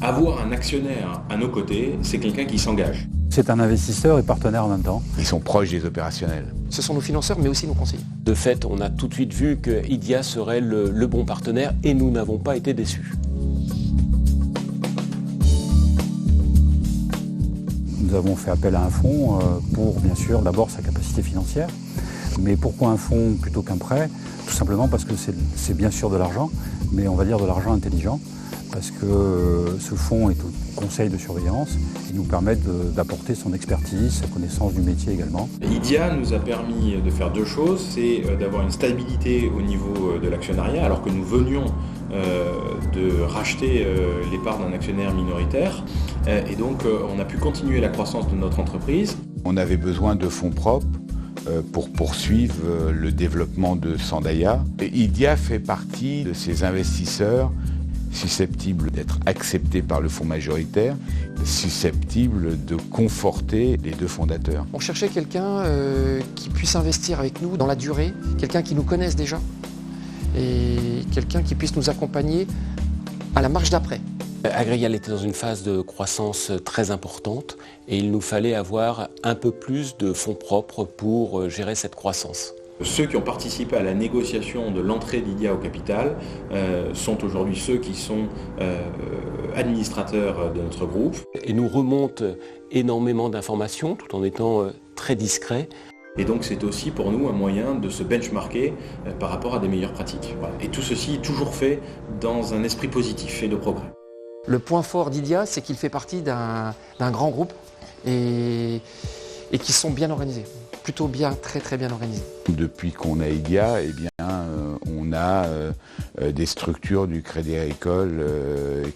Avoir un actionnaire à nos côtés, c'est quelqu'un qui s'engage. C'est un investisseur et partenaire en même temps. Ils sont proches des opérationnels. Ce sont nos financeurs, mais aussi nos conseillers. De fait, on a tout de suite vu que IDIA serait le bon partenaire et nous n'avons pas été déçus. Nous avons fait appel à un fonds pour, bien sûr, d'abord sa capacité financière. Mais pourquoi un fonds plutôt qu'un prêt? Tout simplement parce que c'est bien sûr de l'argent, mais on va dire de l'argent intelligent. Parce que ce fonds est au conseil de surveillance et nous permet d'apporter son expertise, sa connaissance du métier également. IDIA nous a permis de faire deux choses, c'est d'avoir une stabilité au niveau de l'actionnariat, alors que nous venions de racheter les parts d'un actionnaire minoritaire. Et donc on a pu continuer la croissance de notre entreprise. On avait besoin de fonds propres pour poursuivre le développement de Sandaia. Et IDIA fait partie de ces investisseurs susceptible d'être accepté par le fonds majoritaire, susceptible de conforter les deux fondateurs. On cherchait quelqu'un qui puisse investir avec nous dans la durée, quelqu'un qui nous connaisse déjà et quelqu'un qui puisse nous accompagner à la marche d'après. Agréal était dans une phase de croissance très importante et il nous fallait avoir un peu plus de fonds propres pour gérer cette croissance. Ceux qui ont participé à la négociation de l'entrée d'IDIA au capital sont aujourd'hui ceux qui sont administrateurs de notre groupe. Et nous remontent énormément d'informations tout en étant très discrets. Et donc c'est aussi pour nous un moyen de se benchmarker par rapport à des meilleures pratiques. Voilà. Et tout ceci toujours fait dans un esprit positif et de progrès. Le point fort d'IDIA, c'est qu'il fait partie d'un grand groupe et qui sont bien organisés. Plutôt bien, très très bien organisé. Depuis qu'on a IDIA, eh bien, on a des structures du Crédit Agricole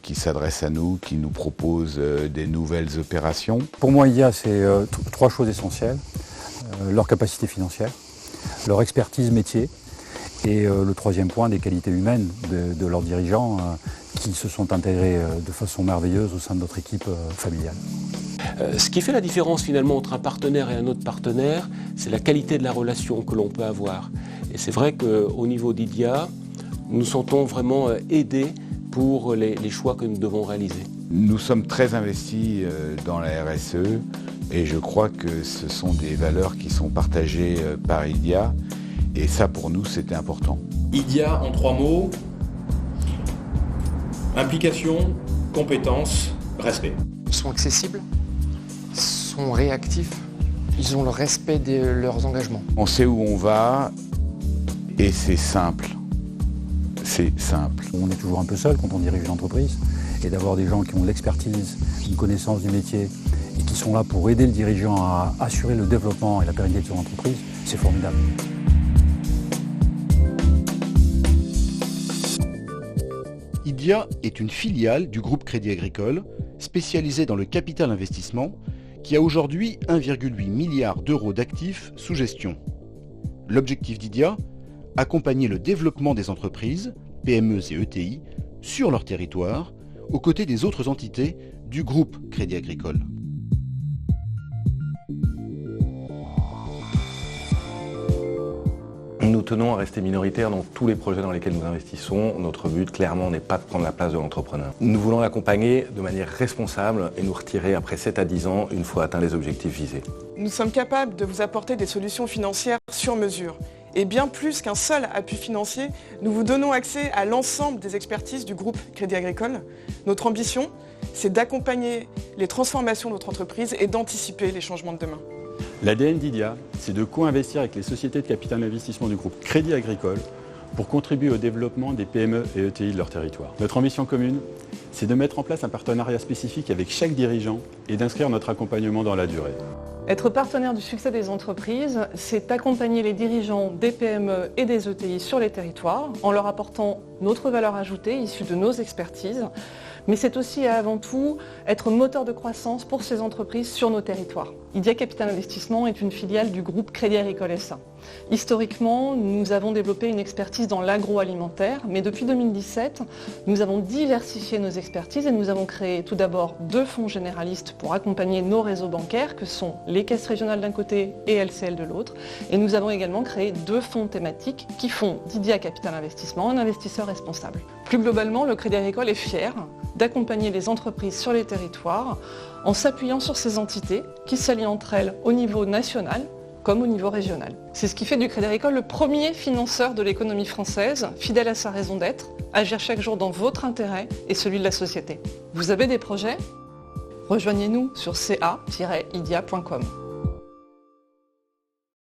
qui s'adressent à nous, qui nous proposent des nouvelles opérations. Pour moi, IDIA, c'est trois choses essentielles. Leur capacité financière, leur expertise métier et le troisième point, des qualités humaines de leurs dirigeants qui se sont intégrés de façon merveilleuse au sein de notre équipe familiale. Ce qui fait la différence finalement entre un partenaire et un autre partenaire, c'est la qualité de la relation que l'on peut avoir. Et c'est vrai qu'au niveau d'IDIA, nous nous sentons vraiment aidés pour les choix que nous devons réaliser. Nous sommes très investis dans la RSE et je crois que ce sont des valeurs qui sont partagées par IDIA et ça pour nous c'était important. IDIA en trois mots, implication, compétence, respect. Ils sont accessibles, sont réactifs, ils ont le respect de leurs engagements. On sait où on va et c'est simple. C'est simple. On est toujours un peu seul quand on dirige une entreprise et d'avoir des gens qui ont l'expertise, une connaissance du métier et qui sont là pour aider le dirigeant à assurer le développement et la pérennité de son entreprise, c'est formidable. IDIA est une filiale du groupe Crédit Agricole spécialisée dans le capital investissement qui a aujourd'hui 1,8 milliard d'euros d'actifs sous gestion. L'objectif d'IDIA, accompagner le développement des entreprises, PME et ETI, sur leur territoire, aux côtés des autres entités du groupe Crédit Agricole. Nous tenons à rester minoritaires dans tous les projets dans lesquels nous investissons. Notre but, clairement, n'est pas de prendre la place de l'entrepreneur. Nous voulons l'accompagner de manière responsable et nous retirer après 7 à 10 ans, une fois atteints les objectifs visés. Nous sommes capables de vous apporter des solutions financières sur mesure. Et bien plus qu'un seul appui financier, nous vous donnons accès à l'ensemble des expertises du groupe Crédit Agricole. Notre ambition, c'est d'accompagner les transformations de notre entreprise et d'anticiper les changements de demain. L'ADN d'IDIA, c'est de co-investir avec les sociétés de capital investissement du groupe Crédit Agricole pour contribuer au développement des PME et ETI de leur territoire. Notre ambition commune, c'est de mettre en place un partenariat spécifique avec chaque dirigeant et d'inscrire notre accompagnement dans la durée. Être partenaire du succès des entreprises, c'est accompagner les dirigeants des PME et des ETI sur les territoires en leur apportant notre valeur ajoutée issue de nos expertises. Mais c'est aussi et avant tout être moteur de croissance pour ces entreprises sur nos territoires. IDIA Capital Investissement est une filiale du groupe Crédit Agricole SA. Historiquement, nous avons développé une expertise dans l'agroalimentaire, mais depuis 2017, nous avons diversifié nos expertises et nous avons créé tout d'abord 2 fonds généralistes pour accompagner nos réseaux bancaires, que sont les caisses régionales d'un côté et LCL de l'autre. Et nous avons également créé 2 fonds thématiques qui font d'IDIA Capital Investissement un investisseur responsable. Plus globalement, le Crédit Agricole est fier d'accompagner les entreprises sur les territoires en s'appuyant sur ces entités qui s'allient entre elles au niveau national comme au niveau régional. C'est ce qui fait du Crédit Agricole le premier financeur de l'économie française, fidèle à sa raison d'être, agir chaque jour dans votre intérêt et celui de la société. Vous avez des projets ? Rejoignez-nous sur ca-idia.com.